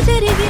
జరిగే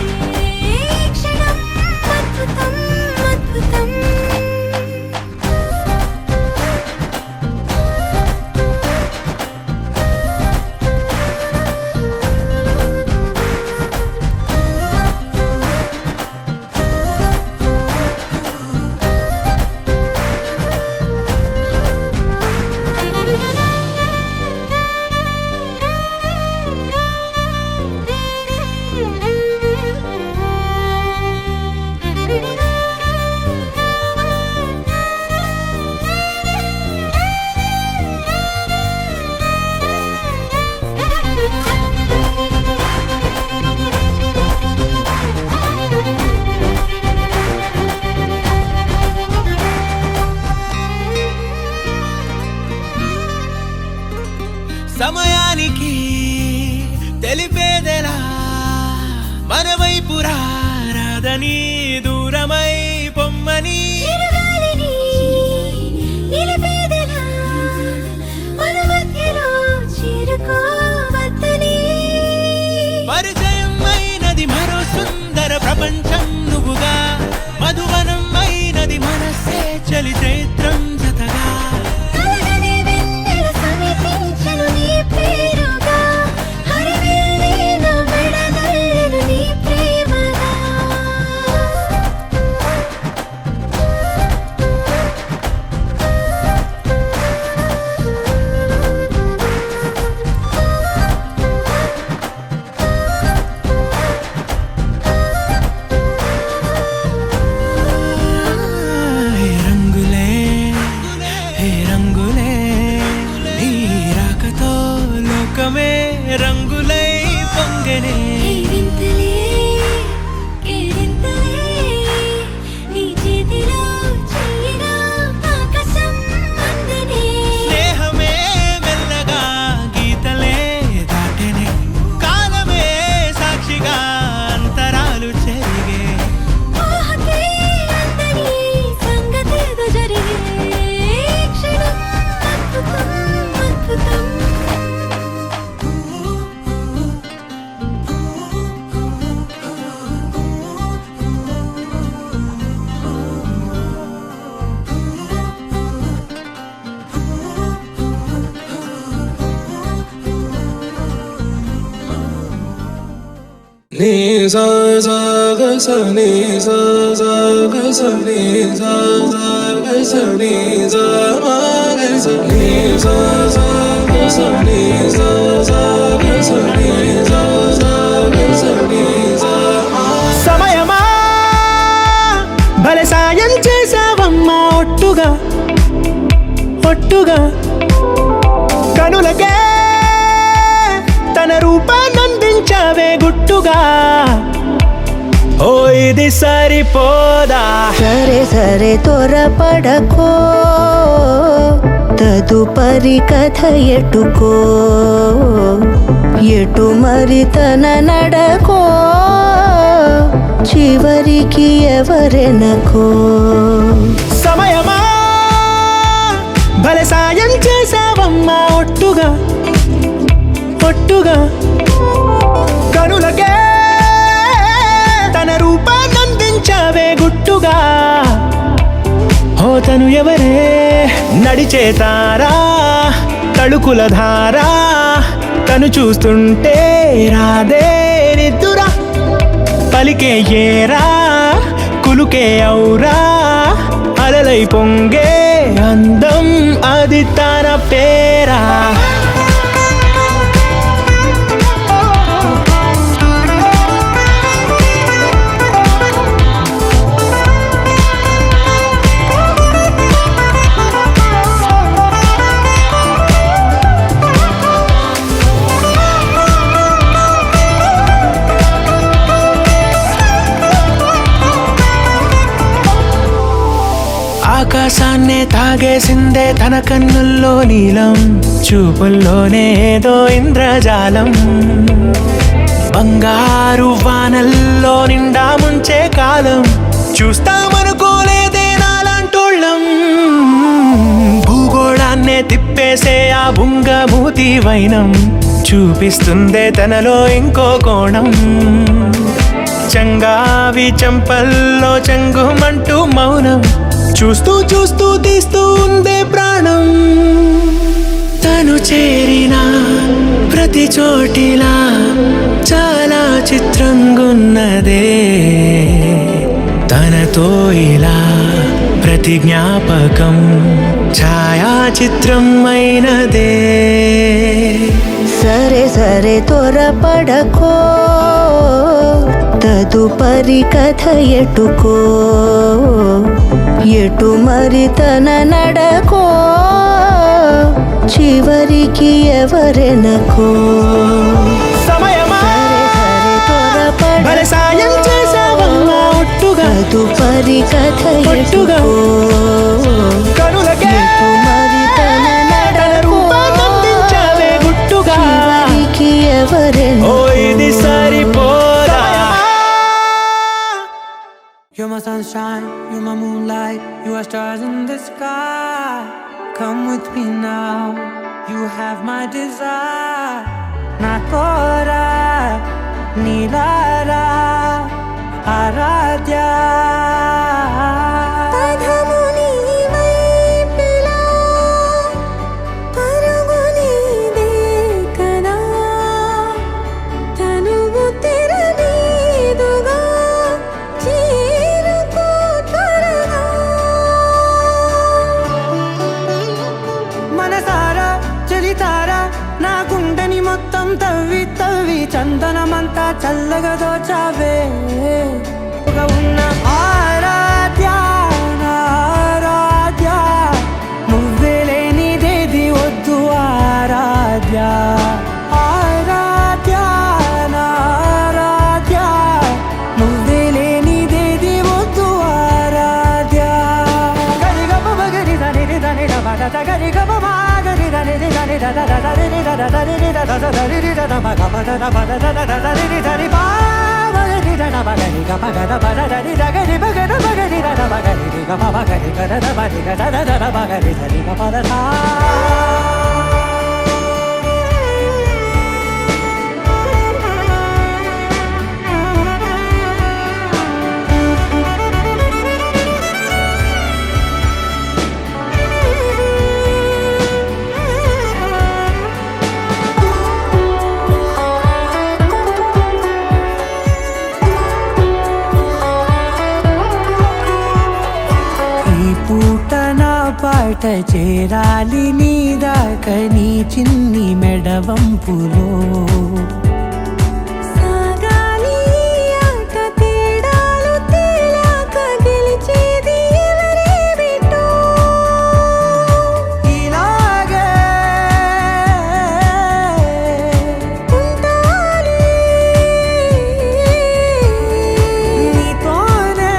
సమయానికి తెలిపేదెలా మన వైపు రాదని దూరమై పొమ్మని పరిచయం అయినది మరో సుందర ప్రపంచం నువ్వుగా మధువనం అయినది మనసే చలి చైత్రం జతగా రంగులై పొంగనే స్నేహమే మెల్లగా గీతలే దాటనే కాలమే సాక్షిగా అంతరాలు చెరిగే ni sa sa ga sa ni sa sa ga sa ni sa sa ga sa ni sa ma ga sa ni sa sa ga sa ni sa sa ga sa ni sa sa ga sa ni sa ma సమయమా భలే సాయం చేసావమ్మా ఒట్టుగా ఒట్టుగా కనులకే తన రూపాన్నందించావే గుట్టుగా ఓ ఇది సరిపోదా సరే సరే త్వరపడకో తదుపరి కథ ఎటుకో ఎటు మరి తన నడకో చివరికి ఎవరెనకో సమయమా భలే సాయం చేసావమ్మా ఒట్టుగా ఒట్టుగా కనులకే తన రూపాన్నందించావే గుట్టుగా ఓ తను ఎవరే నడిచే తారా తళుకుల ధారా తను చూస్తుంటే రాదే నిద్దురా పలికే ఏరా కులుకే ఔరా అలలై పొంగే అందం అది తన పేరా ఆకాశాన్నే తాగేసిందే తన కన్నుల్లో నీలం చూపుల్లోనే ఏదో ఇంద్రజాలం బంగారు వానల్లో నిండా ముంచే కాలం చూస్తామనుకోలేదే నాలాంటోళ్ళం భూగోళాన్నే తిప్పేసే ఆ బుంగమూతి వైనం చూపిస్తుందే తనలో ఇంకో కోణం. చంగావి చంపల్లో చంగుమంటూ మౌనం, చూస్తూ చూస్తూ తీస్తూ ఉందే ప్రాణం. తను చేరిన ప్రతి చోటిలా చాలా చిత్రంగున్నదే, తనతో ఇలా ప్రతి జ్ఞాపకం ఛాయాచిత్రం అయినదే. సరే సరే త్వరపడకో, తదుపరి కథ ఎటుకో, ఎటు మరి తన నడకో, చివరికి ఎవరెనకో. సమయమా సరే త్వరపడకో, సాయం చేసావమ్మా ఒట్టుగా, తదుపరి కథ ఒట్టుగా. ఎటుకో, కనులకే ఎటు మరి తన నడకో, రూపాన్నందించావే గుట్టుగా, చివరికి ఓ ఎవరెనకో. ఇది సరిపోదా. You're my sunshine, you're my moonlight, you are stars in the sky. Come with me now, you have my desire. Na kora, nilara, aradhya. నా గుండెని మొత్తం తవ్వి తవ్వి చందనమంతా చల్లగా దోచావే. ఉన్న ఆరాధ్య నా ఆరాధ్య, నువ్వే లేనిదేది వద్దు ఆరాధ్య. ఆరాధ్య నా ఆరాధ్య, నువ్వే లేనిదేది వద్దు ఆరాధ్య. గరిగమ మగరి దని దని బద గరి గమ మాగరి దని దని ద ద ద దని ద ద దని ద ద ద దని ద ద మగ బద ద బద ద ద ద దని దని బా మగరి ద ద మగరి గమ గ ద బద దని ద గరి మగ ద మగరి ద ద మగరి గమ మగరి గ ద ద మగరి గ ద ద ద మగరి దని గమ ద ద. పాట చేరాలి నీ దాకా నీ చిన్ని మెడవంపులో. సాగాలి ఆట తేడాలు తేలాక గెలిచేది ఎవరే బిడ్డో. ఇలాగే ఉంటాలి నీతోనే,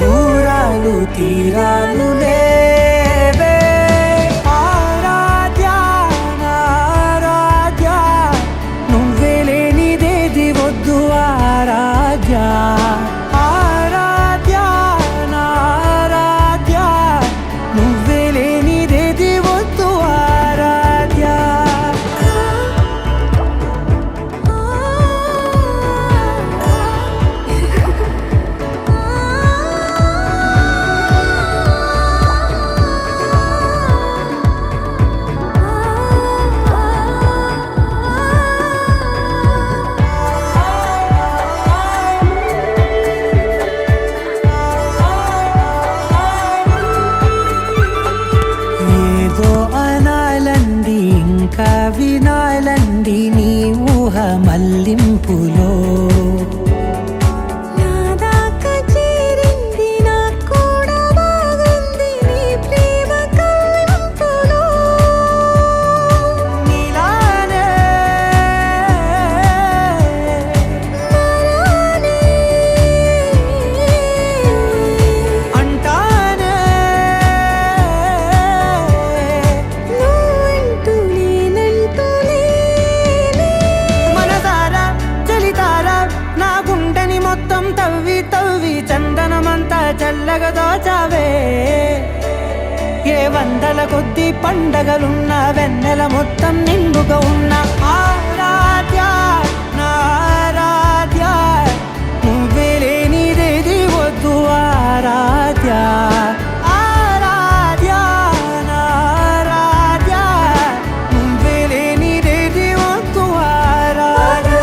దూరాలు తీరాలు లేవే. ఆరాధ్య నా ఆరాధ్య, నువ్వే లేనిదేది వద్దు ఆరాధ్య. ఆరాధ్య నా ఆరాధ్య, నువ్వే లేనిదేది వద్దు ఆరాధ్య. ఏదో అనాలంది ఇంకా వినాలంది నీ ఊహ మల్లింపులో. చల్లగా దోచావే. ఏ వందల కొద్ది పండగలున్న వెన్నెల మొత్తం నిండుగా ఉన్న ఆరాధ్య నా ఆరాధ్య నువ్వే లేనిదేది వద్దు ఆరాధ్య ఆరాధ్య నా ఆరాధ్య నువ్వే లేనిదేది వద్దు ఆరాధ్య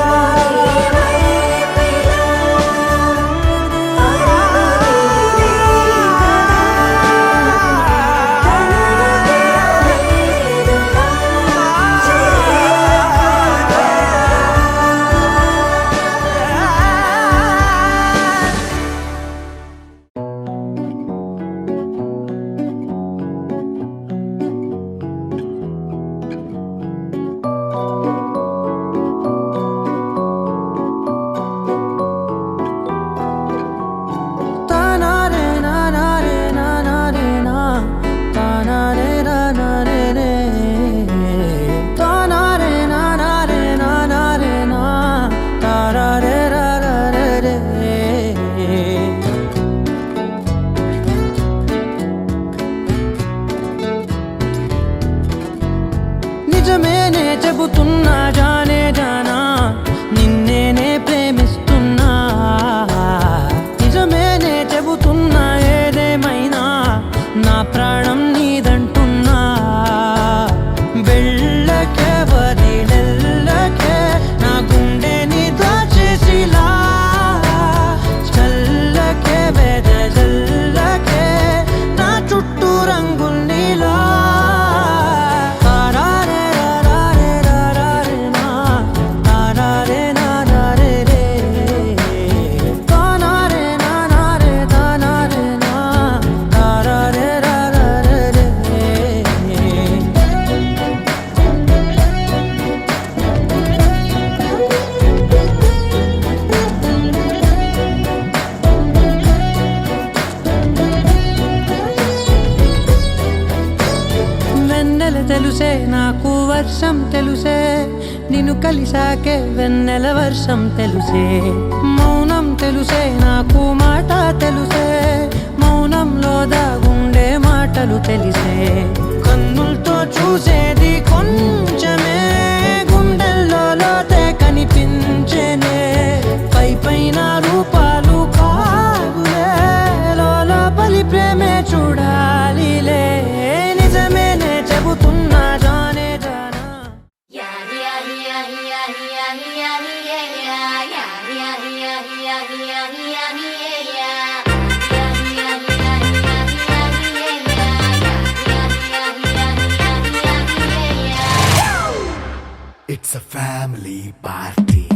నిజమేనే చెబుతున్నా జానే జానా నిన్నేనే ప్రేమిస్తున్నా నిజమేనే చెబుతున్నా ఏదేమైనా నా ప్రాణం నీదంటున్నా వెళ్ళకే వదిలెల్లకే నా గుండెని దాచేసిలా చల్లకే వెదజల్లకే నా చుట్టూ రంగుల్నిలా తెలుసే నాకు వర్షం తెలుసే నిన్ను కలిసాకే వెన్నెల వర్షం తెలుసే మౌనం తెలుసే నాకు మాట తెలుసే మౌనంలో దాగుండే మాటలు తెలిసే కన్నులతో చూసేది కొంచెమే గుండెల్లో లోతే కనిపించేనే పై పైన రూపాలు కాదులే లోపలి ప్రేమే చూడాలిలే నిజమేనే చెబుతున్నా జానే జానా It's a family party.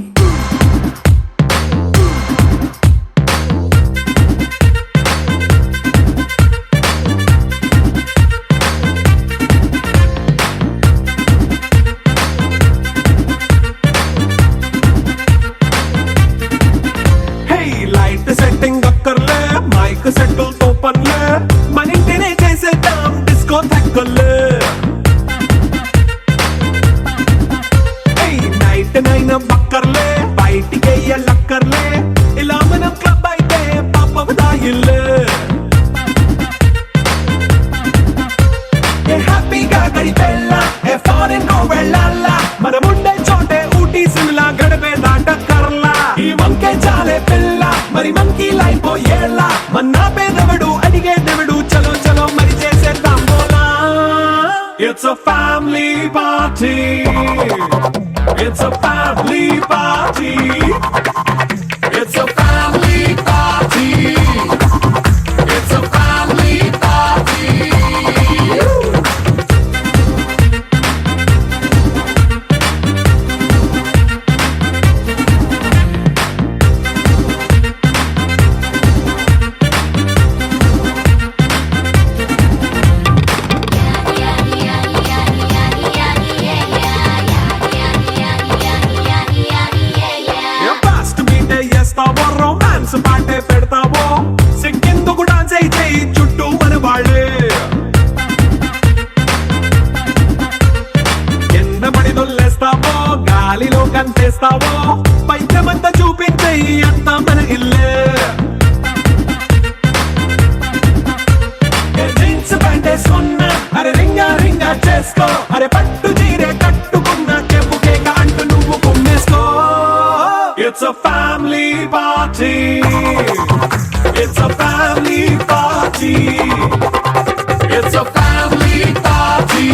It's a family party. It's a family party. It's a family party. It's a family party. పాటే పెడతావో సిక్కిందుకు డాన్స్ అయితే చుట్టూ మన వాళ్ళే ఎండ పడి దొల్లేస్తావో గాలిలో కంటేస్తావో పైకమంతా చూపించే అంతా మన ఇల్లే జీన్స్ ప్యాంటే సున్నా పట్టు చీరే కట్టుకున్న చెప్పుకే అంటూ నువ్వు కుమ్మేసుకో. It's a family party. It's a family party. It's a family party.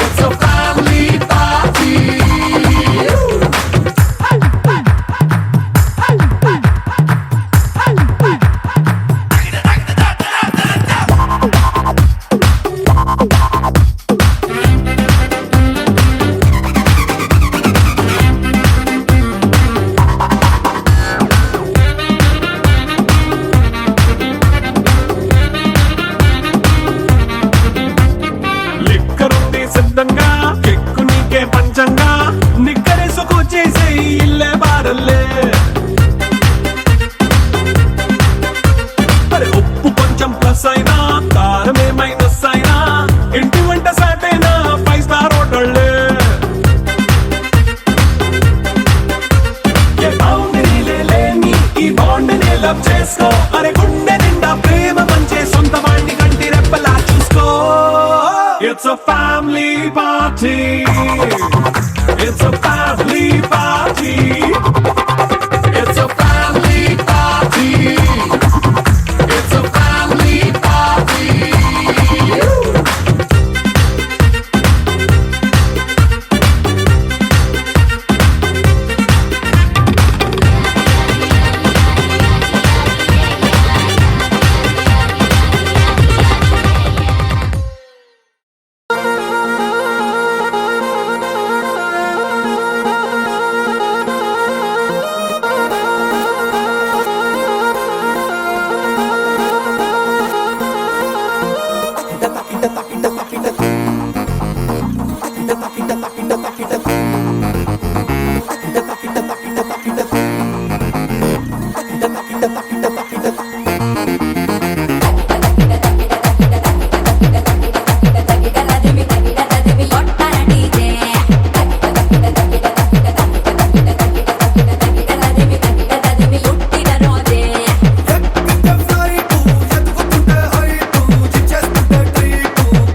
It's a family party. లిక్కరుంది సిద్ధంగా ఎక్కు నీకే పంచంగా నిక్కరేసుకు చేసే ఇల్లే బారల్లే. మరి ఉప్పు కొంచెం ప్లస్ అయినా కారమే మైనస్ అయినా ఇంటి వంట సాటైనా 5 స్టార్ హోటళ్ళే. ఏ బౌండరీలే లేని ఈ బాండ్ ని లవ్ చేసుకో. అరే గుండె నిండా ప్రేమ పంచే సొంత వాణ్ణి కంటి రెప్పలా చూసుకో. It's a family party. It's a family party. It's a family party. It's a family party.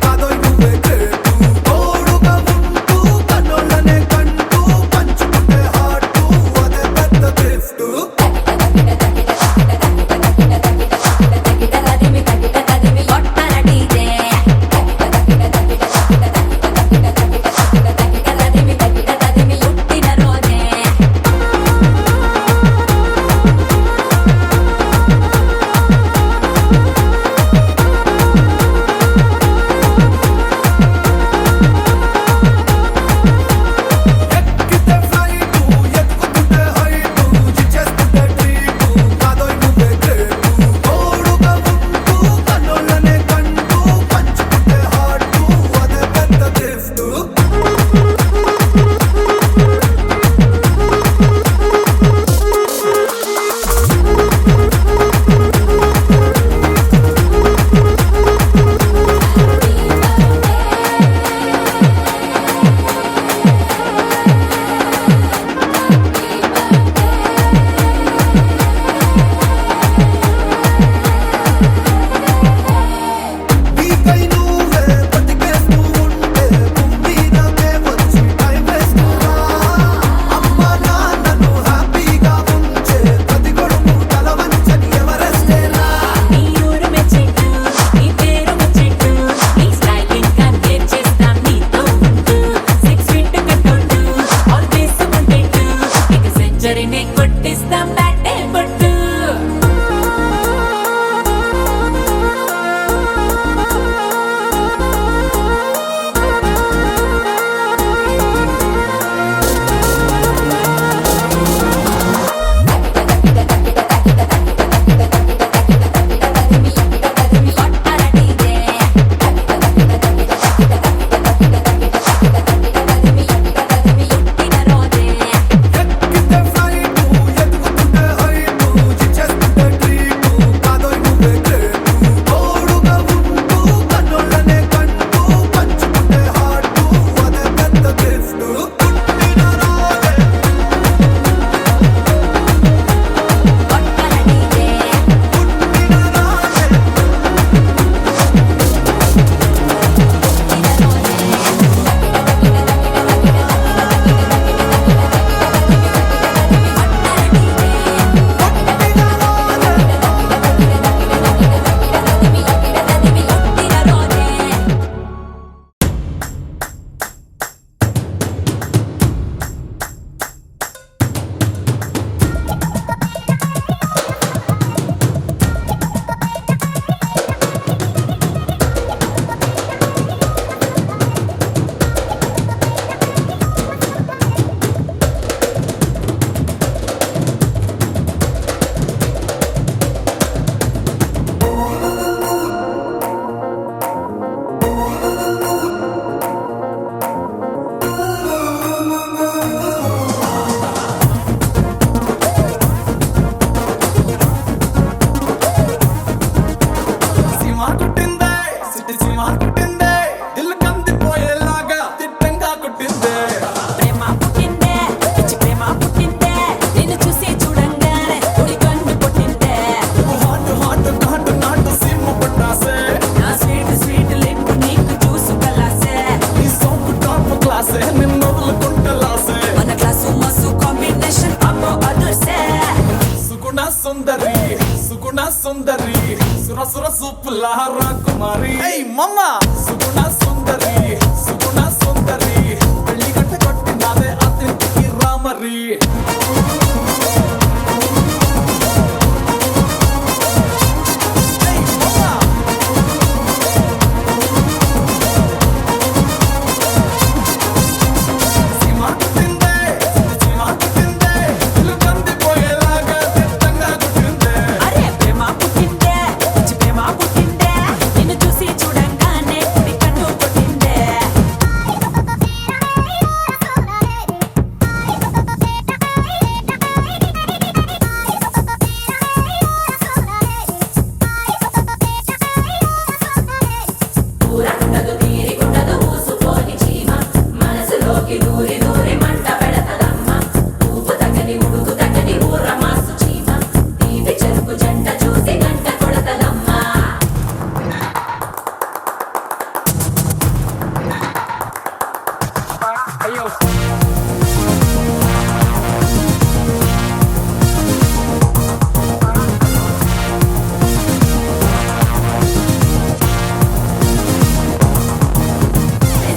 కాదోయ్ నువ్వే గ్రేటు తోడుగా ఉంటూ కన్నోళ్ళ సుందరి సుర సుర సూపుల రాకుమారి ఏయ్ మమ్మ సుగుణ సుందరి సుగుణ సుందరి పెళ్లి గంట కొట్టినాదే అతిథికి రామరి అరే ప్రేమ పుట్టిందే పిచ్చి ప్రేమ పుట్టిందే నిన్ను చూసి చూడంగానే కుడి కన్ను కొట్టిందే ఊరకుండదు తీరికుండదు ఊసుకోని చీమ మనసులోకి దూరి దూరి మంట పెడతదమ్మ ఊపు తగ్గని ఉడుకు తగ్గని ఊర మాసు చీమ తీపి చెరుకు జంట చూసి గంట కొడతదమ్మా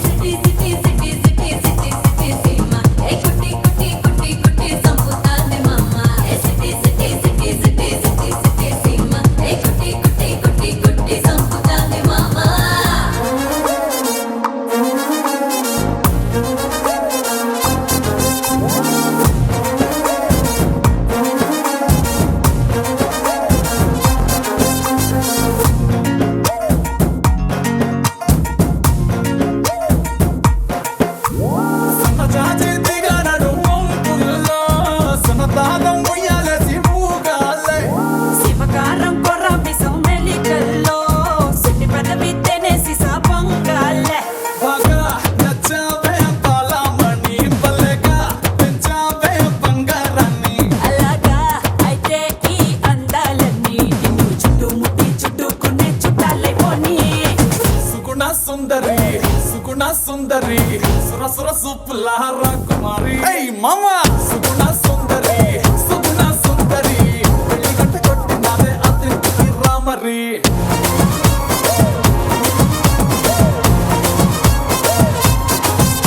సిటీ సిటీ సిటీ సిటీ సిటీ సిటీ సీమ ఏ కుట్టి కుట్టి కుట్టి కుట్టి సంపుతాంది మమ్మ ఏ సిటీ సిటీ సిటీ సిటీ సిటీ సిటీ సీమ ఏ కుట్టి కుట్టి కుట్టి కుట్టి సంపుతాంది మమ్మ సన్నజాజి దిగనడు మోపుల్లో సన్నదాగం ఉయ్యాలేసి మూగాలే శివకారం కొర్ర బిసం మెలికల్లో సుట్టి పదవి తెనేసి సాపంగాలే బాగా నచ్చావే బాలమణి బల్లెగా పెంచావే బంగారాన్ని అలాగా అయితే ఈ అందాలన్నీ నిన్ను చుట్టుముట్టి చుట్టుకునే చుట్టాలైపోని సుగుణ సుందరి సుగుణ సుందరి సుర సుర సూపుల రాకుమారి ఏయ్ మామ సుగుణ సుందరి సుగుణ సుందరి పెళ్లి గంట కొట్టినాదే అతిథికి రామరి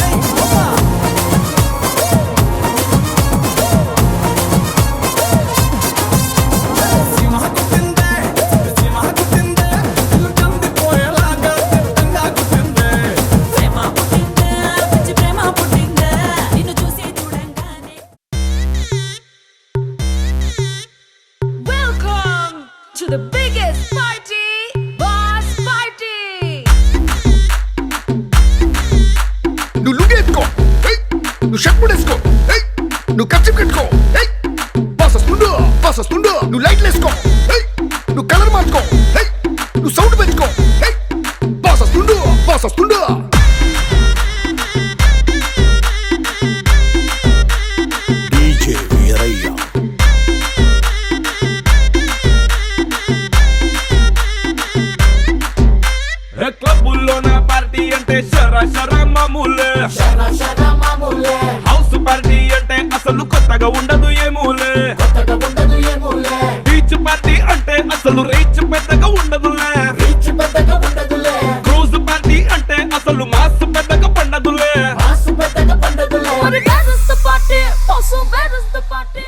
ఏయ్ మామ సింహకు తిందే సింహకు తిందే ఇల్లు కందిపోయేలాగా తిట్టంగా కుట్టిందే ప్రేమ పుట్టిందా పిచ్చి ప్రేమ పుట్టిందా నిన్ను చూసి చూడంగానే Welcome to the biggest party, Boss Party! నువ్వు లుంగి ఎత్తుకో ఏయ్ నువ్వు షర్ట్ కూడా వేసుకో ఏయ్ నువ్వు కచ్చిప్ కట్టుకో ఏయ్ బాస్ వస్తుండు నువ్వు లైట్లు వేసుకో ఏయ్ నువ్వు కలర్ మార్చుకో ఏయ్ నువ్వు సౌండ్ పెంచుకో ఏయ్ బాస్ వస్తుండు డీజే వీరయ్య క్లబ్బుల్లో నా పార్టీ అంటే శర శర మామూలే హౌస్ పార్టీ అంటే అసలు కొత్తగా ఉండదు ఏమూలే బీచ్ పార్టీ అంటే అసలు రీచ్ పెద్దగా ఉండదులే క్రూజ్ పార్టీ అంటే అసలు మాస్ పెద్దగా పండదులే But that is the party, also that is the party.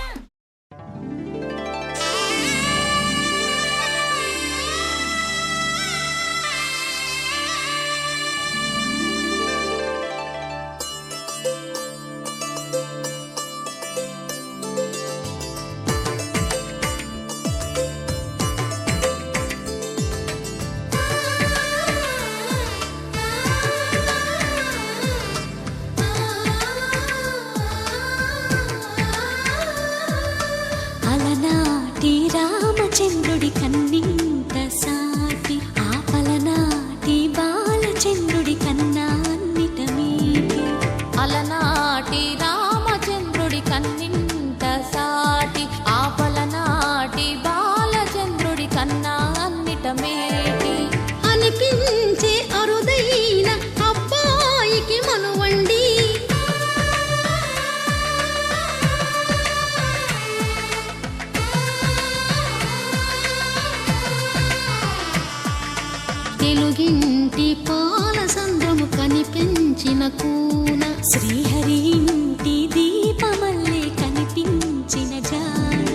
Koona Srihari ఇంటి దీపమల్లే కనిపించిన జాన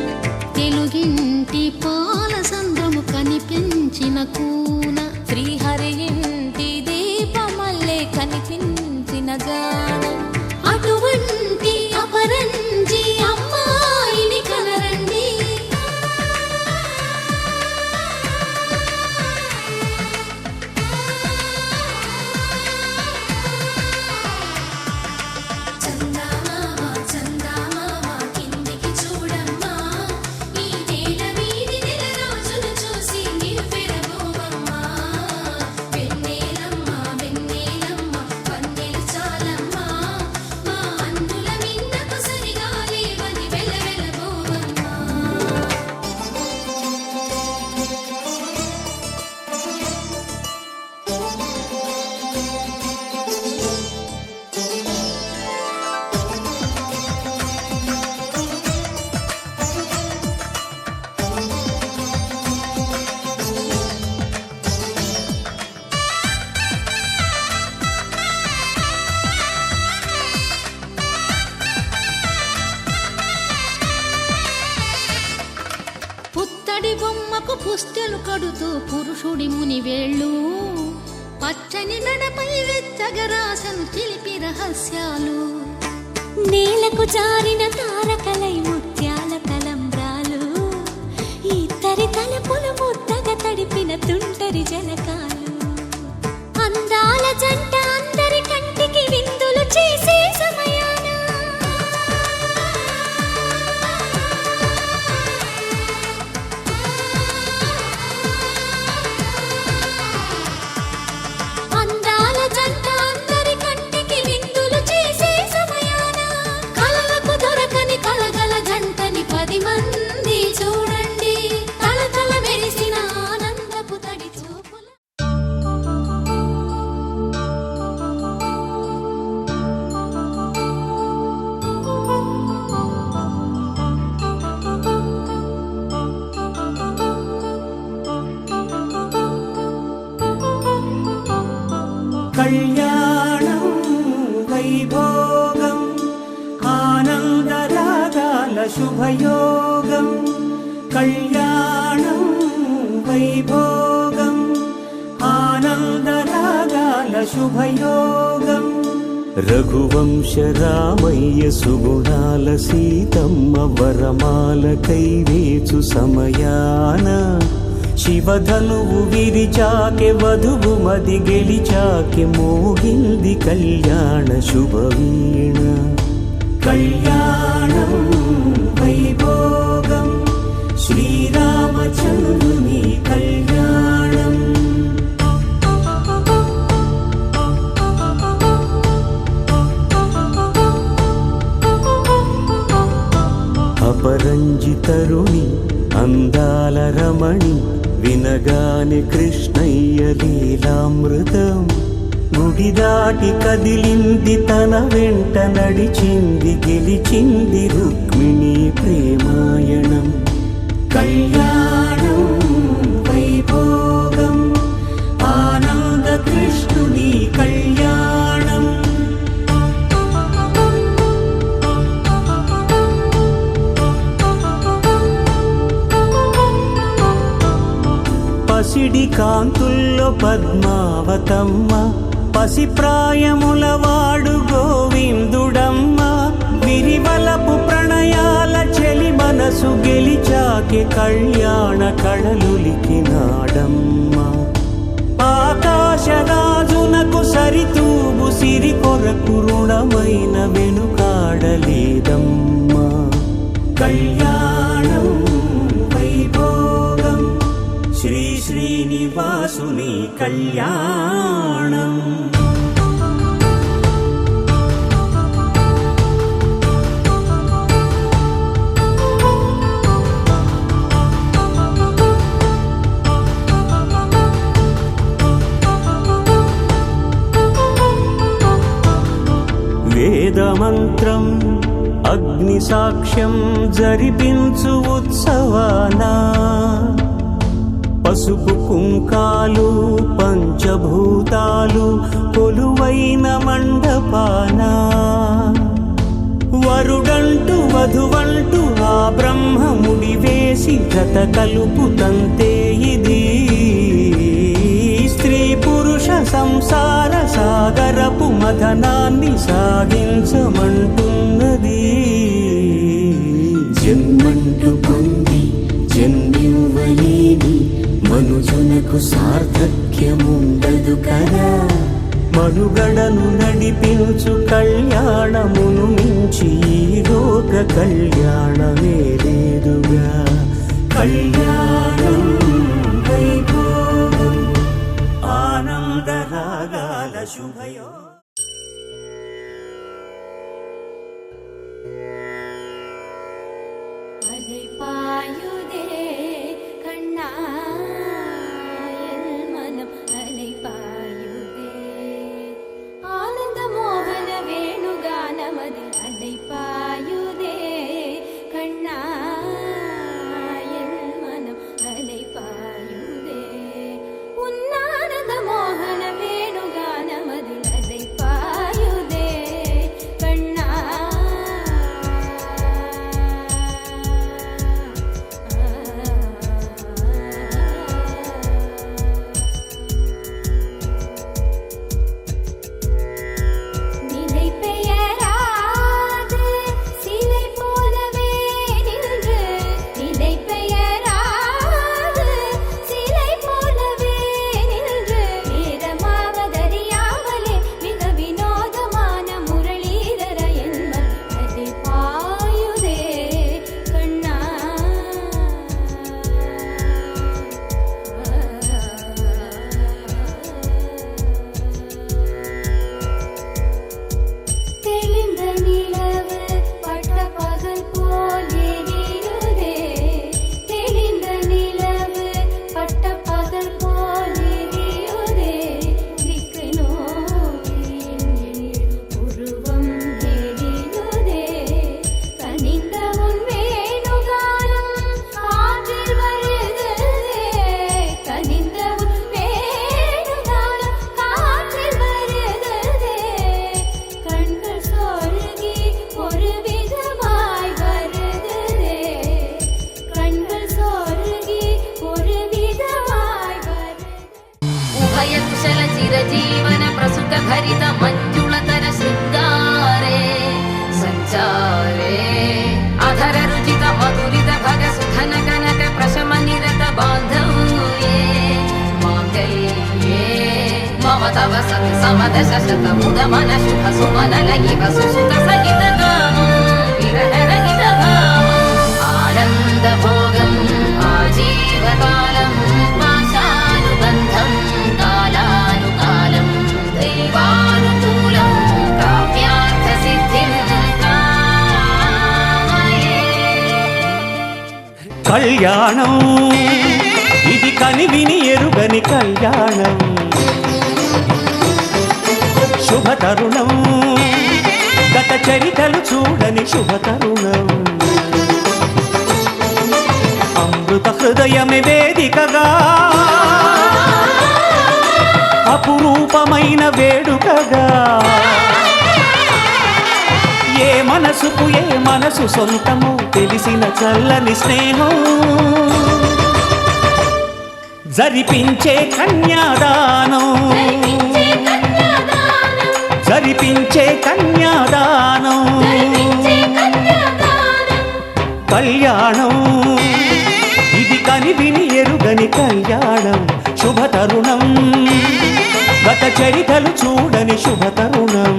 తెలుగింటి పాల సంద్రము కనిపించిన కూన శ్రీహరి ఇంటి దీపమల్లే కనిపించిన జాన అటువంటి అపరంజి అమ్మాయిని కనరండి చందమామ చందమామ కిందికి చూడమ్మా ఈ నేల వీధి నెల రోజులు చూసి నివ్వెరబోవమ్మా వెన్నెలమ్మ వెన్నెలమ్మ వన్నెలు చాలమ్మా మా అన్నుల మిన్నకు సరిగా లేవని వెలవెలబోవమ్మా పుత్తడి బొమ్మకు పుస్తెలు కడుతూ పురుషుడి ముని వేళ్ళు పచ్చని మెడపై వెచ్చగరాసను చిలిపి రహస్యాలు నేలకు జారిన తారకలై ముత్యాల తలంబ్రాలు ఇద్దరి తలపులు ముద్దగా తడిపిన తుంటరి జలకాలు అందాల జంట అందరి కంటికి విందులు చేసే సమయాన అందాల జంట అందరి కంటికి విందులు చేసే సమయాన కలలకు దొరకని కలగల జంటని 10 మంది చూడండి తలతల మెరిసిన ఆనందపు తడి చూపుల కళ్యాణం వైభోగం ఆనందరాగాల శుభయోగం కళ్యాణం వైభోగం ఆనందరాగాల శుభయోగం రఘువంశ రామయ్య సుగుణాల సీతమ్మ వరమాల కైవేచు సమయాన శివధనువు విరిచాకె వధువు మది గెలిచాకె మోగింది కళ్యాణ శుభవీణ కళ్యాణం వైభోగం శ్రీరామచంద్రుని కళ్యాణం అపరంజి తరుణి అందాల రమణి వినగానే కృష్ణయ్య లీలామృతం గుడి దాటి కదిలింది తన వెంట నడిచింది గెలిచింది రుక్మిణి ప్రేమాయణం కళ్యాణం వైభోగం ఆనంద కృష్ణుని కళ్యాణం పసిడి కాంతుల్లో పద్మావతమ్మ పసిప్రాయముల వాడు గోవిందుడమ్మ విరివలపు ప్రణయాల చెలి మనసు గెలిచాకె కళ్యాణ కళలులికినాడమ్మ ఆకాశరాజునకు సరితూబు సిరి కొరకు రుణమైన వెనుకాడలేదమ్మా కళ్యాణం వైభోగం శ్రీ శ్రీనివాసుని కళ్యాణం వేదమంత్రం అగ్ని సాక్ష్యం జరిపించు ఉత్సవానా పసుపు కుంకాలు పంచభూతాలు కొలువైన మండపాన వరుడంటూ వధువంటూ ఆ బ్రహ్మముడి వేసి జత కలుపుతంతే ఇది స్త్రీ పురుష సంసార సాగరపు మథనాన్ని సాగించమంటున్నది. జన్మంటూ పొంది జన్మివ్వలేని మనుజునకు సార్థక్యముండదు కదా. మనుగడను నడిపించు కళ్యాణమును మించి ఈ లోక కళ్యాణమే లేదుగా. కళ్యాణం వైభోగం ఆనందరాగాల శుభయో. அலை பாயுதே கண்ணா என் மனம் அலை பாயுதே ஆனந்த மோகன வேணுகானமதில் அலை பாயுதே கண்ணா என் மனம் அலை பாயுதே உன்னானந்த மோகன வேணுகானமதில் அலை பாயுதே கண்ணா. நிலை பெயராது சிலை போலவே நின்று நிலை பெயராது சிலை போலவே நின்று வீரமாவதறியாமலே மிக வினோதமான முரளீதர என்மன் அலை பாயுதே கண்ணா. தெளிந்த நிலவு பட்ட பகல் போல் எரியுதே தெளிந்த நிலவு பட்ட பகல் போல் எரியுதே திக்கு நோக்கி உருவம் எரியுதே கனிந்த உன் வேணுகானம் காற்றில் வருகுதே கனிந்த உன் வேணுகானம் காற்றில் வருகுதே கண்கள் சொருகி ஒரு விதமாய் வருகுதே கண்கள் சொருகி ஒரு விதமாய் வருகுதே. ఉభయ కుశల చిరజీవన ప్రసుత భరిత మంజుళతర శృంగారే సంచారే అధర రుచిత మధురిత భగ సుధన కనక ప్రశమ నిరత బాంధవ్యే మాంగళ్యే మమ తవ సత్ సమదశ శత ముద మన శుభ సుమన లగివ సుసుత సహిత గామం విరహ రహిత భావం ఆనంద భోగం ఆజీవకాలం పాశానుబంధం కాలానుకాలం దైవానుకూలం కామ్యార్థ సిద్ధిం కామయే. కళ్యాణం ఇది కనివిని ఎరుగని కళ్యాణం. శుభతరుణం గత చరితలు చూడని శుభతరుణం. అమృత హృదయమే వేదికగా అపురూపమైన వేడుకగా ఏ మనసుకు ఏ మనసు సొంతమో తెలిసిన చల్లని స్నేహం జరిపించే కన్యాదానం జరిపించే కన్యాదానం కళ్యాణం ఇది కనివిని ఎరుగని కళ్యాణం. శుభతరుణం గత చరితలు చూడని శుభతరుణం.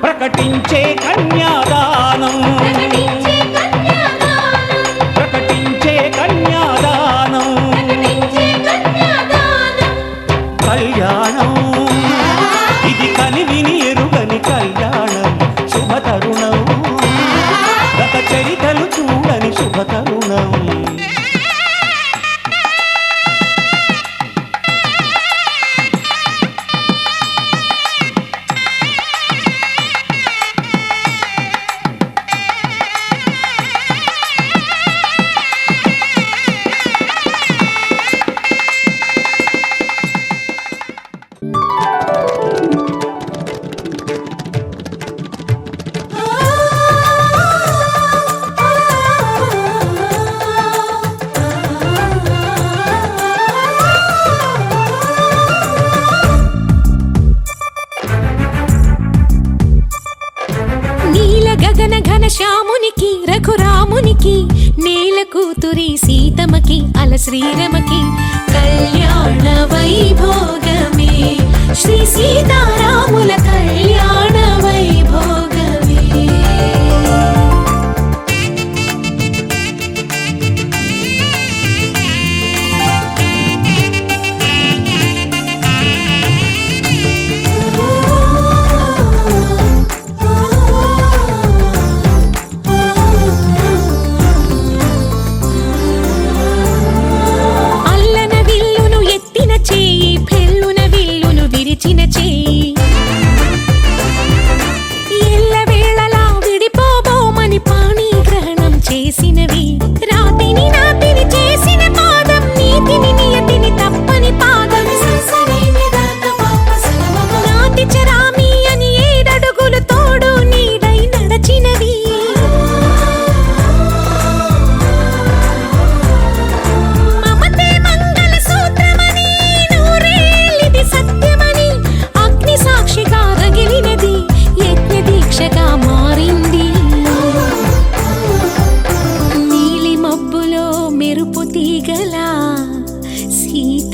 ప్రకటించే కన్యాదానం ప్రకటించే కన్యాదానం శ్యామునికి రఘురామునికి నేల కూతురి సీతమ్మకి అల శ్రీరమకి కళ్యాణ వైభోగమే శ్రీ సీతారాముల కళ్యాణ వైభోగమే.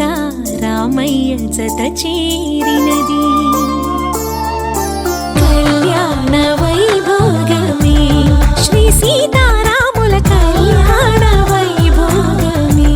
సీతారామయ్య జత చేరినది కళ్యాణ వైభోగమే శ్రీ సీతారాముల కళ్యాణ వైభోగమే.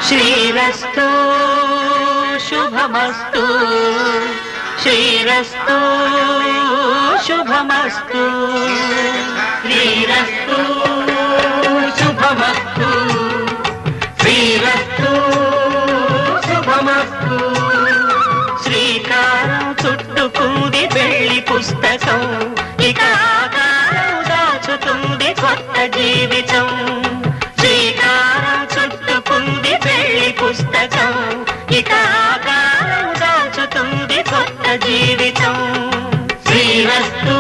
శ్రీరస్తు శుభమస్తు శ్రీరస్తు శుభమస్తు శ్రీరస్తు శుభమస్తు శ్రీరస్తు శుభమస్తు. శ్రీకారం చుట్టుకుంది పెళ్లి పుస్తకం ఇక ఆకారం దాచుతుంది కొత్త జీవితం. శ్రీకారం చుట్టుకుంది పెళ్లి పుస్తకం ఇక ఆకారం దాచుతుంది కొత్త జీవితం. శ్రీరస్తు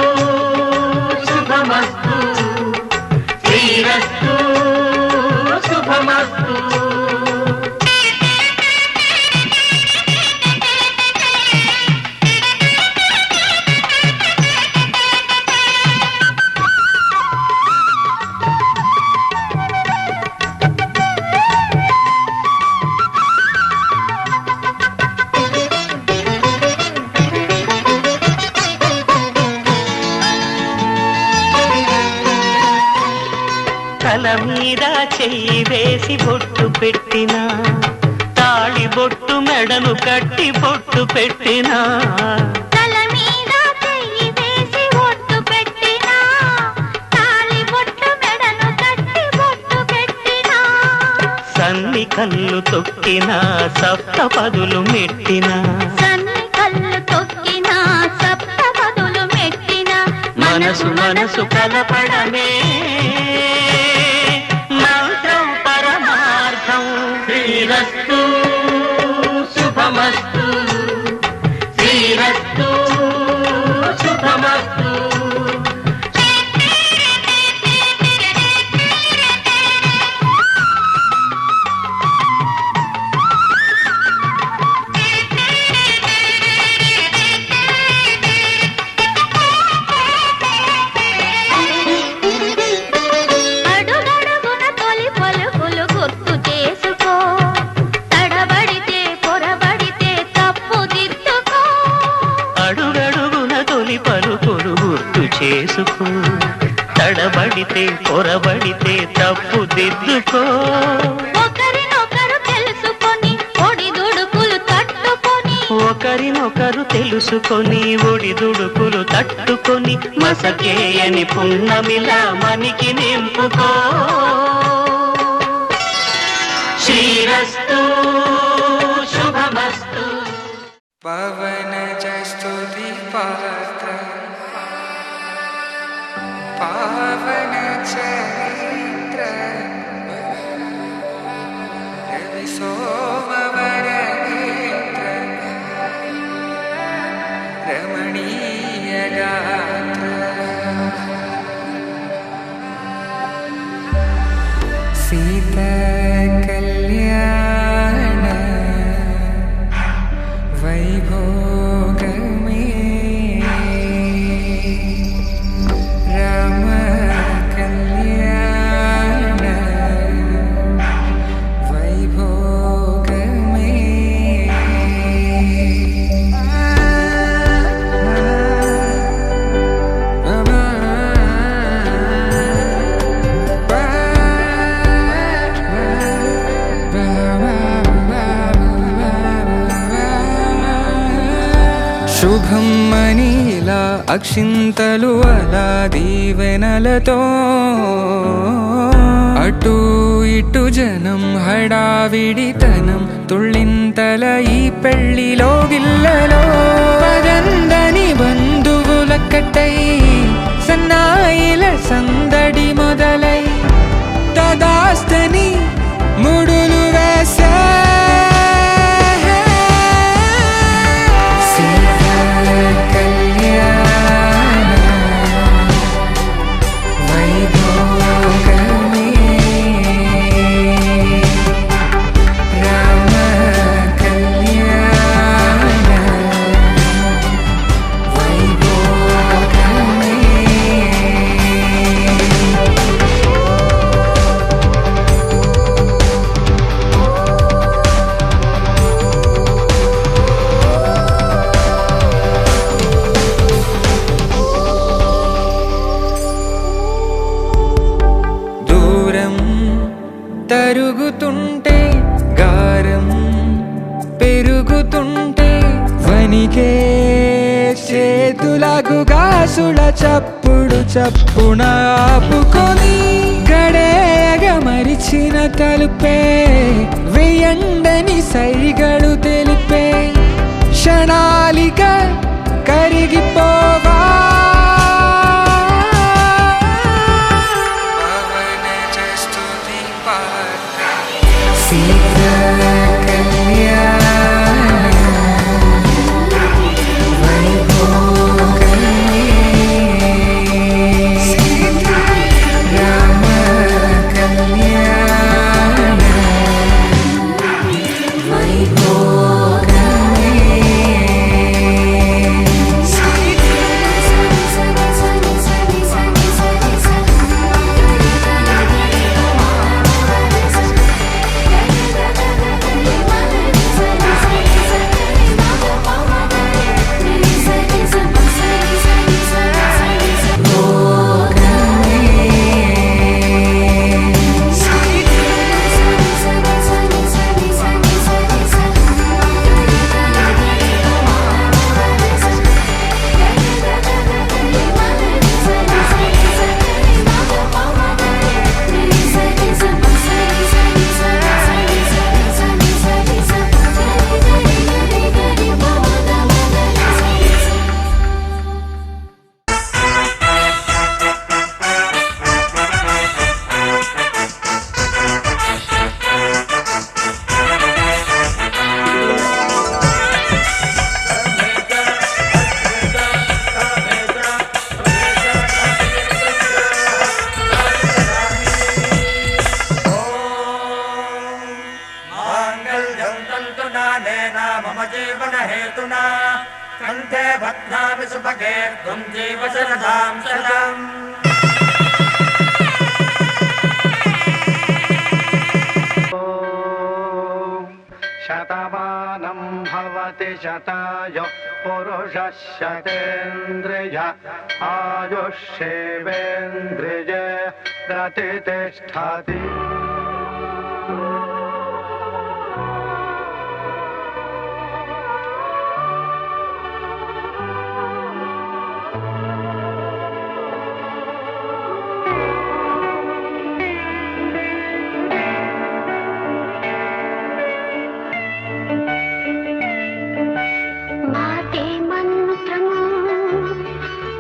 శుభమస్తు శ్రీరస్తు శుభమస్తు. తల మీద చెయ్యి వేసి బొట్టు పెట్టినా తాళి బొట్టు మెడను కట్టి బొట్టు పెట్టినా తల మీద చెయ్యి వేసి బొట్టు పెట్టినా తాళి బొట్టు మెడను కట్టి బొట్టు పెట్టినా సన్ని కళ్ళు తొక్కినా సప్త పదులు మెట్టినా సన్ని కళ్ళు తొక్కినా సప్త పదులు మెట్టినా మనసు మనసు కలపడమే మంత్రం పరమార్థం. శ్రీరస్తు శుభమస్తు శ్రీరస్తు శుభమస్తు. పడితే పొరబడితే తప్పు దిద్దుకో. ఒకరినొకరు తెలుసుకొని ఒడిదుడుకులు తట్టుకొని ఒకరినొకరు తెలుసుకొని ఒడిదుడుకులు తట్టుకొని మసకేయని పున్నమిలా మనికి నింపుకో. శ్రీరస్తు శుభమస్తు. పవన జస్తుతి పాత్ర పావన చరిత్ర రవి సోమవర నేత్ర రమణీయ గాత్ర సీత కళ్యాణ వైభోగమే రామ కళ్యాణ వైభోగమే. శుభం మనీలా అక్షింతలు అలా దీవెనలతో అటు ఇటు జనం హడావిడితనం తుళ్ళింతల ఈ పెళ్లిలో గిల్లలో పదందని బంధువులక్కటై సన్నాయిల సందడి మొదలై తదాస్తని ముడులు వేసే తరుగుతుంటే గారం పెరుగుతుంటే వనికే చేతులకు గాసుల చప్పుడు చప్పున ఆపుకొని గడేగ మరిచిన తలుపే వెయ్యండని సైగడు తెలిపే క్షణాలిక కరిగిపోవా. కంఠే భద్రామి సుభగే త్వం జీవ శరదాం శతం. శతమానం భవతి శతాయ పురుష శతేంద్రియ ఆయుష్యేవేంద్రియ भद्रते तिष्ठति మాటే మంత్రము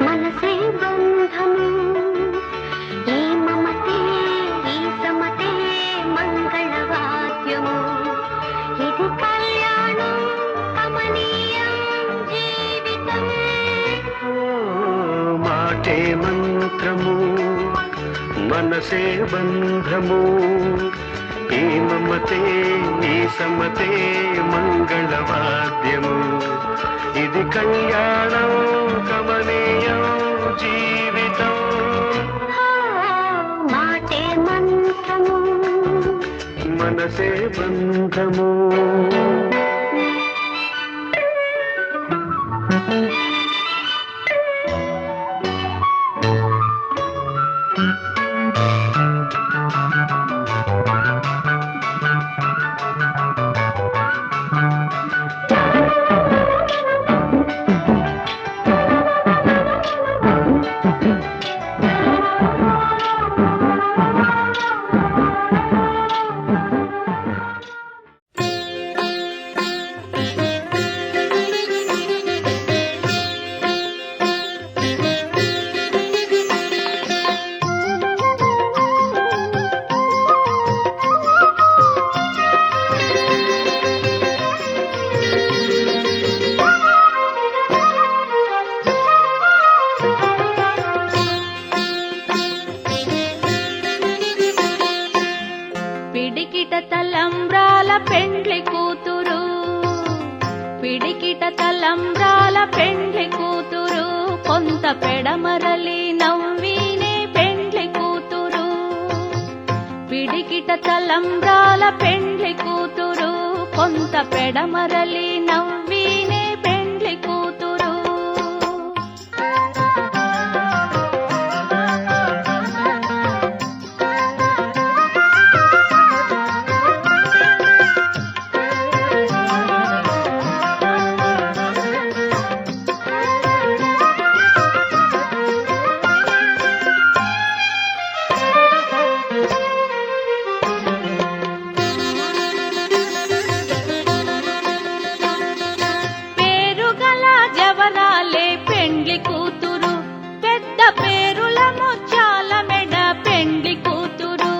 మనసే బంధము ఈ మమతే ఈ సమతే మంగళవాద్యము ఇది కళ్యాణం కమనీయం జీవితం మాటే మంత్రము మనసే బంధము ఈ మమతే ఈ సమతే మంగళవాద్యము ఇది కళ్యాణం కమనీయం జీవితం మాటే మంత్రము మనసే బంధము పిడికిట తలంబ్రాల పెండ్లి కూతురు పిడికిట తలంబ్రాల పెండ్లి కూతురు కొంత పెడమరలి నవ్వినే పెండ్లి కూతురు పిడికిట తలంబ్రాల పెండ్లి కూతురు కొంత పెడమరలి నవ్వినే పెండ్లి కూతురు పేరుగల జవరాలే పెండ్లి కూతురు పెద్ద పేరుల ముత్యాల మెడ పెండ్లి కూతురు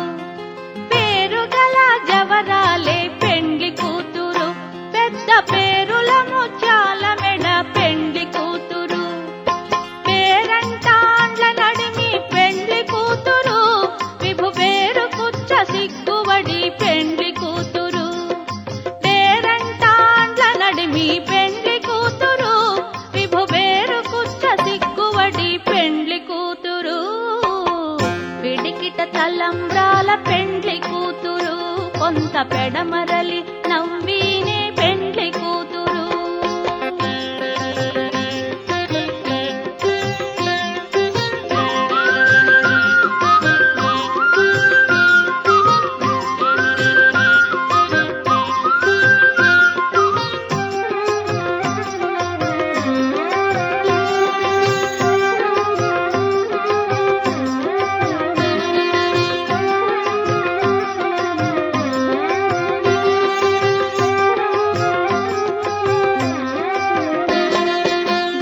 పేరుగల జవరాలే పెండ్లి కూతురు పెద్ద పేరుల ముత్యాల మెడ పెండ్లి కూతురు పేరంటాండ్ల నడిమి పెండ్లి కూతురు విభు పేరు కుచ్చ సిగ్గువడి పెండ్లి కూతురు పేరంటాండ్ల నడిమి పెండ్లి కూతురు విభు పేరు కుచ్చ సిగ్గువడి పెండ్లి కూతురు పిడికిట తలంబ్రాల పెండ్లి కూతురు కొంత పెడమరలి నవ్వినే పెండ్లి కూతురు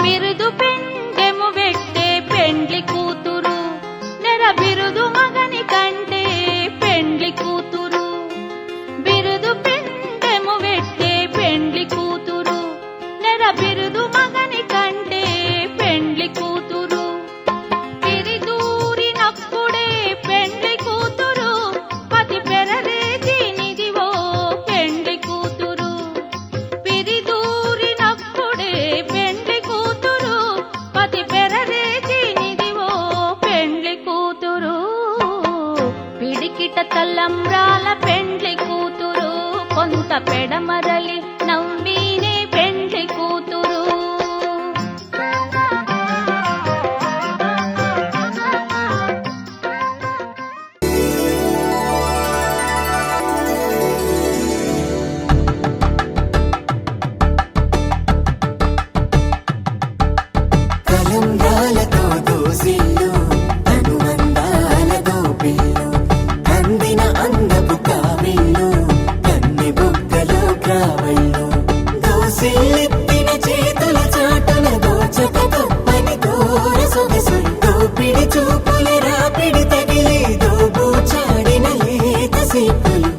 బిరుదు పెండెము పెట్టే పెండ్లి కూతురు నెర బిరుదు మగని కంటే పెండ్లి కూతురు బిరుదు పెండెము పెట్టే పెండ్లి కూతురు నెర బిరుదు మగని కంటే పెండ్లి కూతురు పిరిదూరినప్పుడే పెండ్లి కూతురు పతి పెరరేచి నిదివో పెండ్లి కూతురు పిరిదూరినప్పుడే పెండ్లి కూతురు పతి పెరరేచి నిదివో పెండ్లి కూతురు పిడికిట తలంబ్రాల పెండ్లి కూతురు కొంత పెడమరలి నవ్వినే పెండ్లి కూతురు సొంతో పిడి చూపుల రాపిడి తగిలి దోబూచాడిన లేత సీపులు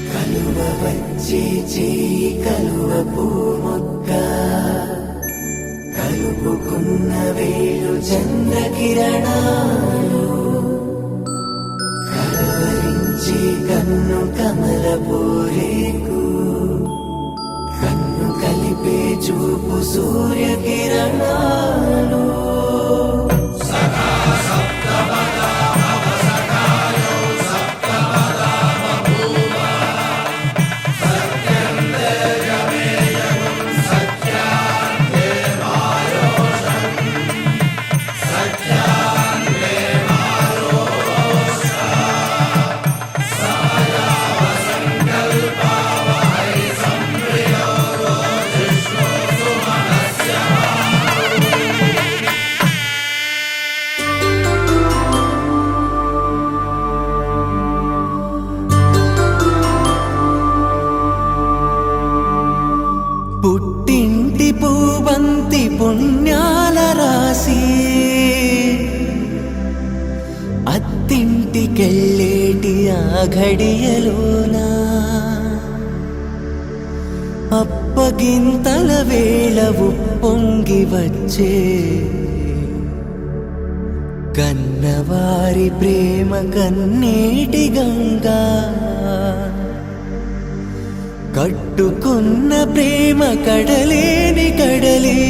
కలువ వచ్చే చేయి కలువ పూ మొక్క కలుపుకున్న వేలు చంద్రకిరణాలు కలవరించి కన్ను కమల పూరేకు కన్ను కలిపే చూపు సూర్యకిరణాలు పుట్టింటి పూబంతి పుణ్యాల రాసి అత్తింటికెళ్ళేటి ఆ ఘడియలోనా అప్పగింతల వేళ ఉప్పొంగి వచ్చే కన్నవారి ప్రేమ కన్నీటి గంగా కట్టుకున్న ప్రేమ కడలేని కడలి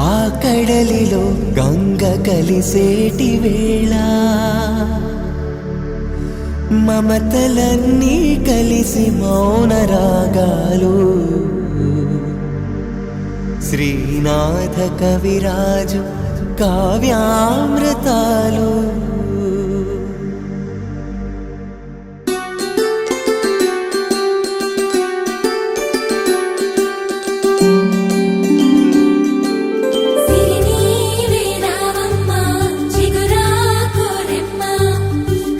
ఆ కడలిలో గంగ కలిసేటి వేళ మమతలన్నీ కలిసి మౌన రాగాలు శ్రీనాథ కవిరాజు కావ్యామృతాలు సిరినీవే రావమ్మ చిగురాకు రెమ్మ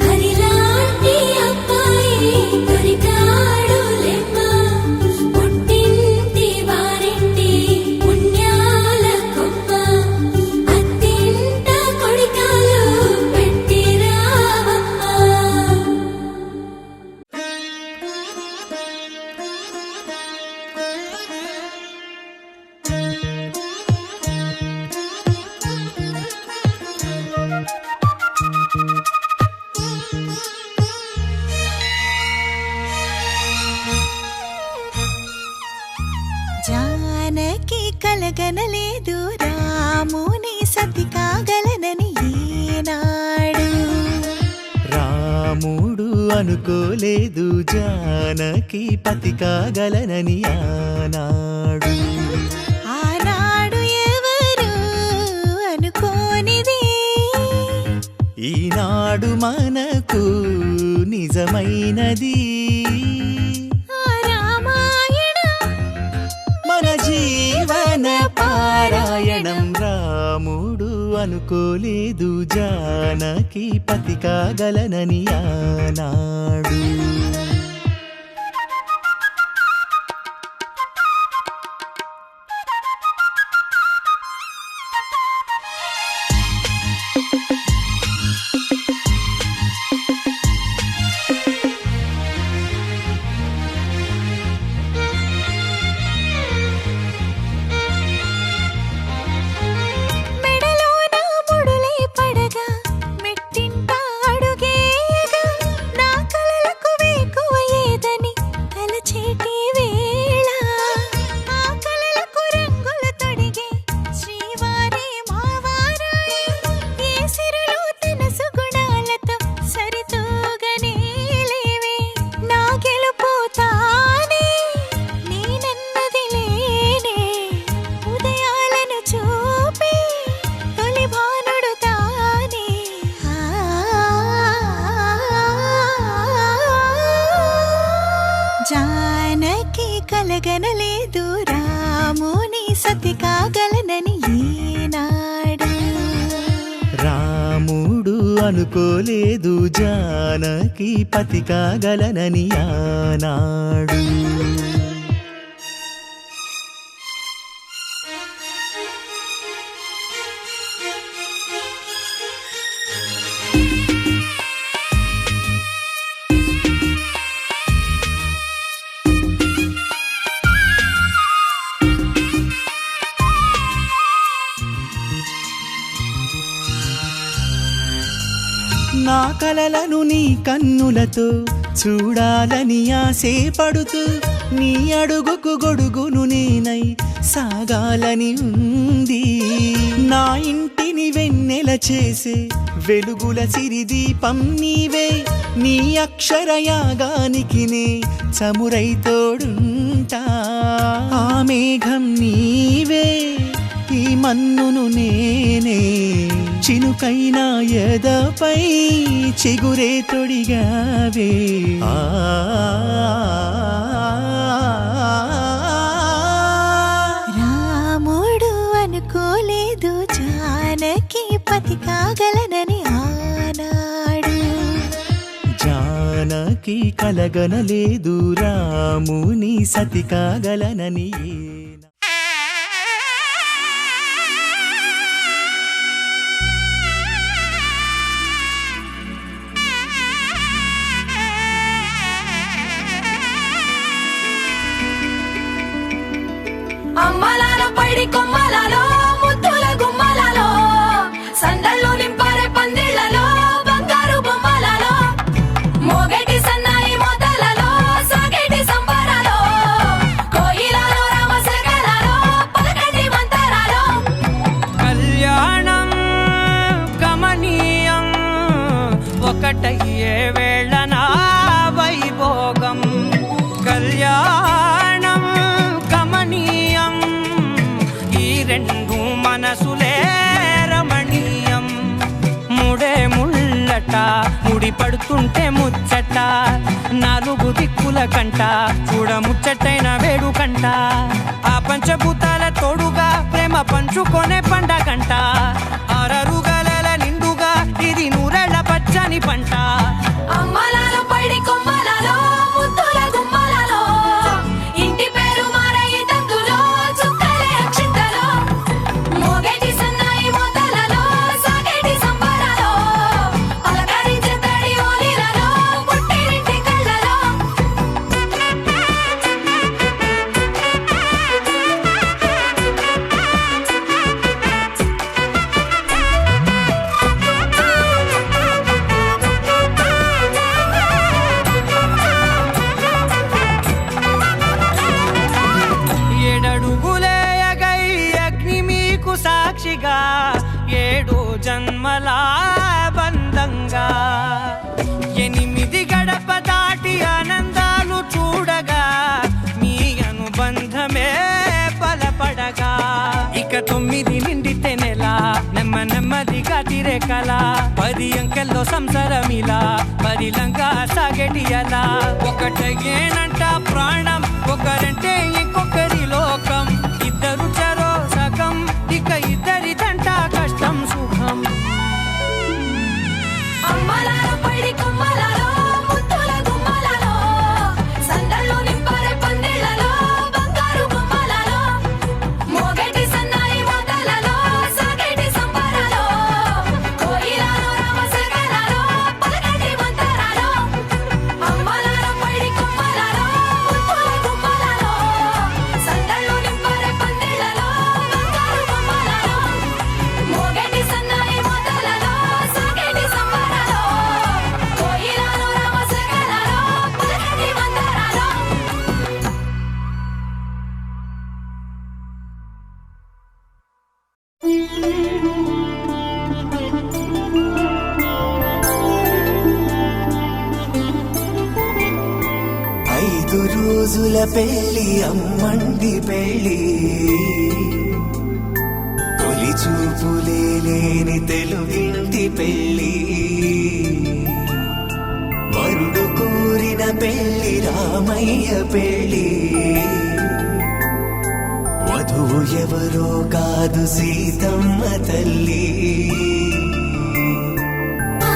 హరిలాంటి అబ్బాయి దొరికాడు లెమ్మ పుట్టింటి వారింటి పుణ్యాల కొమ్మ అత్తింట కొడికాలు పెట్టి రావమ్మ జానకి కలగనలేదు రాముని సతి కాగలనని ఈనాడు రాముడు అనుకోలేదు జానకి పతి కాగలనని ఆనాడు ఆనాడు ఎవరు అనుకోనిది ఈనాడు మనకు నిజమైనది ఆ రామాయణం మన జీవన పారాయణం రాముడు అనుకోలేదు జానకి పతి కాగలనని ఆనాడు మెడలోన ముడులే పడగా మెట్టింట అడుగేయగా నా కలలకు వేకువ ఏదని తలచేటి వేళ ఆ కలలకు రంగులు తొడిగే శ్రీవారి మావారాయే ఏ సిరులు తన సుగుణాలతో సరితూగనే లేవే నా గెలుపు తానే నేనన్నది లేనే ఉదయాలను చూపే తొలి భానుడు తానే జానకి కలగనలేదు రాముని సతి కాగలనని ఈనాడు రాముడు అనుకోలేదు జానకి పతి కాగలనని ఆనాడు. నా కలలను నీ కన్నులతో చూడాలని ఆశే పడుతూ నీ అడుగుకు గొడుగును నేనై సాగాలని ఉంది. నా ఇంటిని వెన్నెల చేసే వెలుగుల సిరిదీపం నీవే, నీ అక్షరయాగానికి నే చమురై తోడుంటా. ఆ మేఘం నీవే, ఈ మన్నును నేనే, చినుకైనా ఎదపై చిగురే తొడిగావే. రాముడు అనుకోలేదు జానకి పతి కాగలనని ఆనాడు. జానకి కలగనలేదు రాముని సతి కాగలనని. అమ్మలాల పైడి కొమ్మలలో ముద్దుల గుమ్మలలో సందళ్ళు నింపారే పందిళ్లలో బంగారు బొమ్మలలో మోగేటి సన్నాయి మోతలలో సాగేటి సంబరాలో కోయిలలో రామశకలలో పలకండి మంతరాలో. కళ్యాణం గమనీయం ఒకటయ్యే వేళ నా వైభోగం. కళ్యాణం గమనీయం ఈ రెండు మనసులే రమణీయం. ముడే ముళ్ళట ముడి పడుతుంటే ముచ్చట, నాలుగు దిక్కుల కంట చూడ ముచ్చటైన వేడుకంట. ఆ పంచభూతాల తోడుగా ప్రేమ పంచుకొనే పండగంట. అరరుగలల నిండుగా ఇది నూరెళ్ళ పచ్చని పంట. అమ్మలాల పైడి కొమ్మలలో ముద్దుల గుమ్మలలో ఇంటి పేరు మారయి తందులో చుక్కలే అక్షింతలో మోగేటి సన్నాయి మోతలలో సాగేటి సంబరాలో పలకరించే తడి ఓలిలలో పుట్టినింటి కళ్ళలో. ఏడడుగులేయగై అగ్ని మీకు సాక్షిగా, ఏడు జన్మల బంధంగా. 8 గడప దాటి ఆనందాలు చూడగా మీ అనుబంధమే బలపడగా. ఇక 9 నిండితే నెల నెమ్మదిగా తిరేకల 10 అంకెల్లో సంసారమిలా పరిలంగా సాగేటి అలా. ఒకటేనంట ప్రాణం ఒకరంటే ఇంకొకరి లోకం. ఇద్దరు చరో సగం ఇక ఇద్దరిదంట కష్టం సుఖం. అమ్మలాల పైడి కొమ్మలలో ముద్దుల గుమ్మలలో సందళ్ళు నింపారే పందిళ్లలో బంగారు బొమ్మలలో మోగేటి సన్నాయి మోతలలో సాగేటి సంబరాలో కోయిలలో రామశకలలో పలకండి మంతరాలో. అమ్మలాల పైడి కొమ్మలలో ముద్దుల గుమ్మలలో సందళ్ళు నింపారే పందిళ్లలో బంగారు బొమ్మలలో మోగేటి సన్నాయి మోతలలో సాగేటి సంబరాలో కోయిలలో రామశకలలో పలకండి మంతరాలో. ఐదు రోజుల పెళ్లి అమ్మండి పెళ్లి, తొలి చూపులే లేని తెలుగింటి పెళ్లి. వరుడు కోరిన పెళ్లి రామయ్య పెళ్లి, వధువు ఎవరో కాదు సీతమ్మ తల్లి. ఆ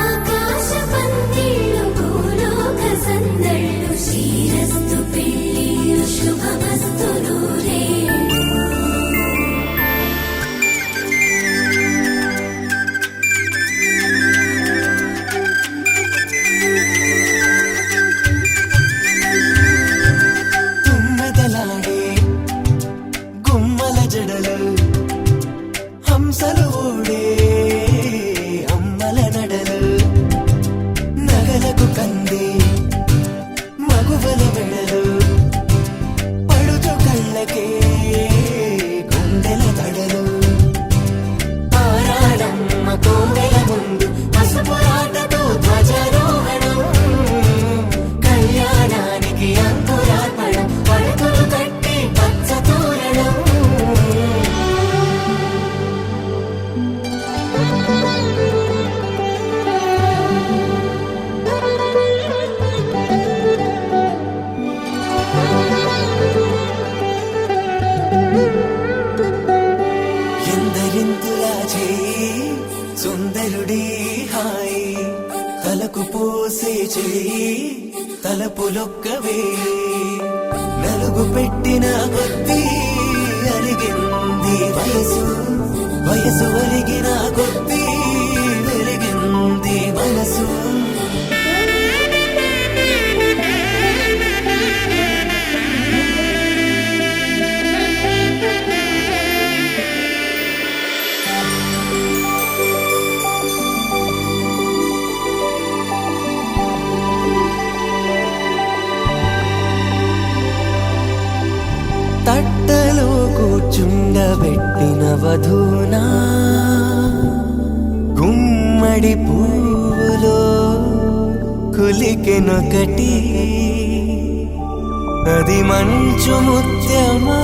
శ్రీరస్తు పెళ్ళిళ్ళు శుభమస్తు నూరే. తుమ్మెదలాడే గుమ్మల జడలు హంసలు ఊడే అమ్మల నడలు నగలకు కంది మగువల మెడలు పడుచు కళ్ళకే గుండెల తడలు ఆరాడమ్మ కోవెల ముందు పసుపు రాతతో ధ్వజారోహణం కళ్యాణానికి అంకురార్పణం పడుకులు కట్టి పచ్చ తోరణం. ఎందరింతులా చేయి సుందరుడి హాయి తలకు పోసే చేయి తలపులొక్కవే నలుగు పెట్టిన కొద్దీ అలిగింది వయసు వయసు ఒలిగిన కొద్దీ వెలిగింది మనసు. తట్టలో కూర్చుండబెట్టిన వధూనా గుమ్మడి పువ్వులో కులికెనొకటి అది మంచు ముత్యమా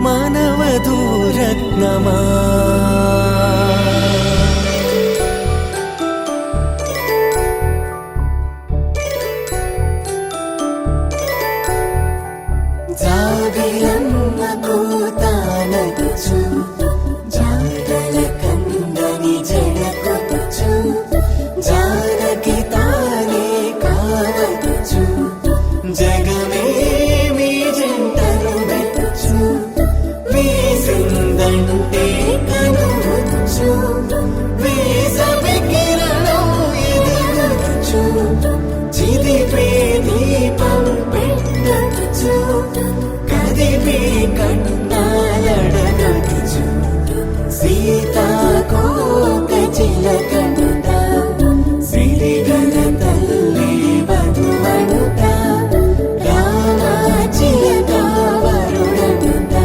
మానవధూరత్నమా. జాబిలమ్మ కూతానగుచు జాడల కందని జడకొచ్చు జానకి తానే కావదుచు జగమే మీ జంటను వెతుచు వీసిందంటే కనువచ్చు వీసవి కిరణం ఎదుగుచు చిదిపే దీపం పెట్టచ్చు కదిపే కన్నాలడగచ్చు సీతాకోక చిలకనుట సిరిగల తల్లి వధువనుట రామ చిలక వరుడనుట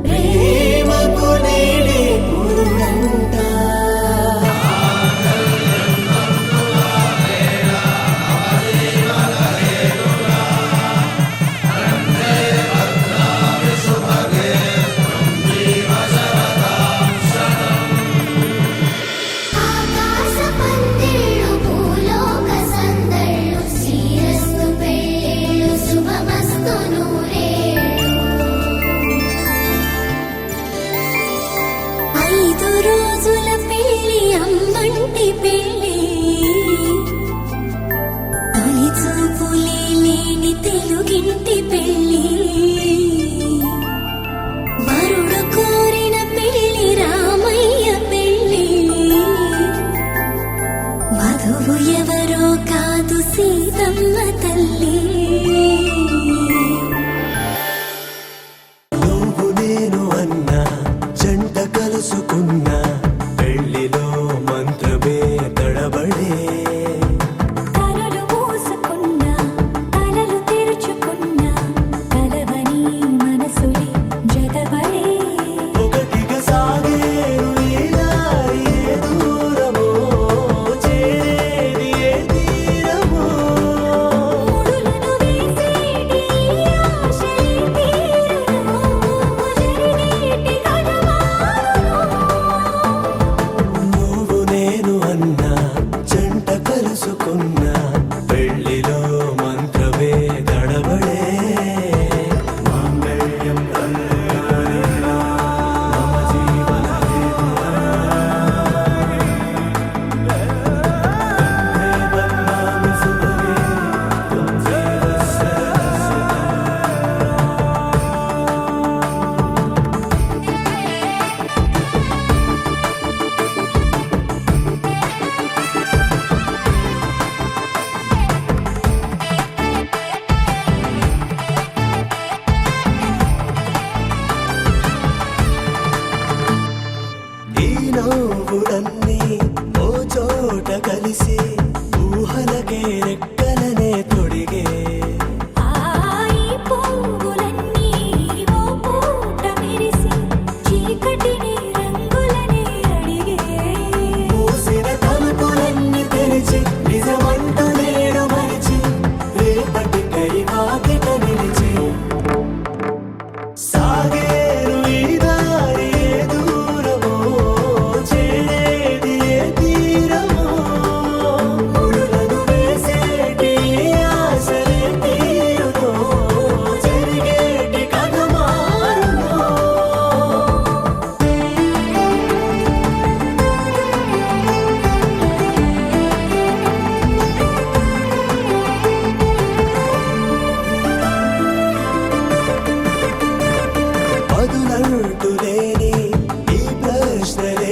ప్రేమకు నేడే పురుడంట. ఆకాశ పందిళ్ళు భూలోక సందళ్ళు శ్రీరస్తు పెళ్ళిళ్ళు శుభమస్తు నూరే. 5 రోజుల పెళ్ళి అమ్మంటి పెళ్ళి తొలి చూపులే లేని తెలుగింటి పెళ్ళి వరుడు కోరిన పెళ్ళి రామయ్య పెళ్ళి వధువు ఎవరో కాదు సీతమ్మ తల్లి. నువ్వు నేను అన్నా జంట కలుసుకున్నా పెళ్లిలో మంత్రమే నవ్వులన్నీ ఓ చోట కలిసి ఊహలకే రెక్కలనే తొడిగే ఆయి పువ్వులన్నీ ఓ పూట మెరిసి చీకటిని రంగులని అడిగే మూసిన తలుపులన్నీ తెరిచి నిజమంటూ నేడు మరిచి రేపటికై వాకిట నిలిచి సాగేరు ఈ దారి ఏ దూరమో చేరేది ఏ తీరమో ముడులను వేసేటి ఆశలే తీరుతో జరిగేటి కథ మారునో పదులంటూ లేని ఈ ప్రశ్నలే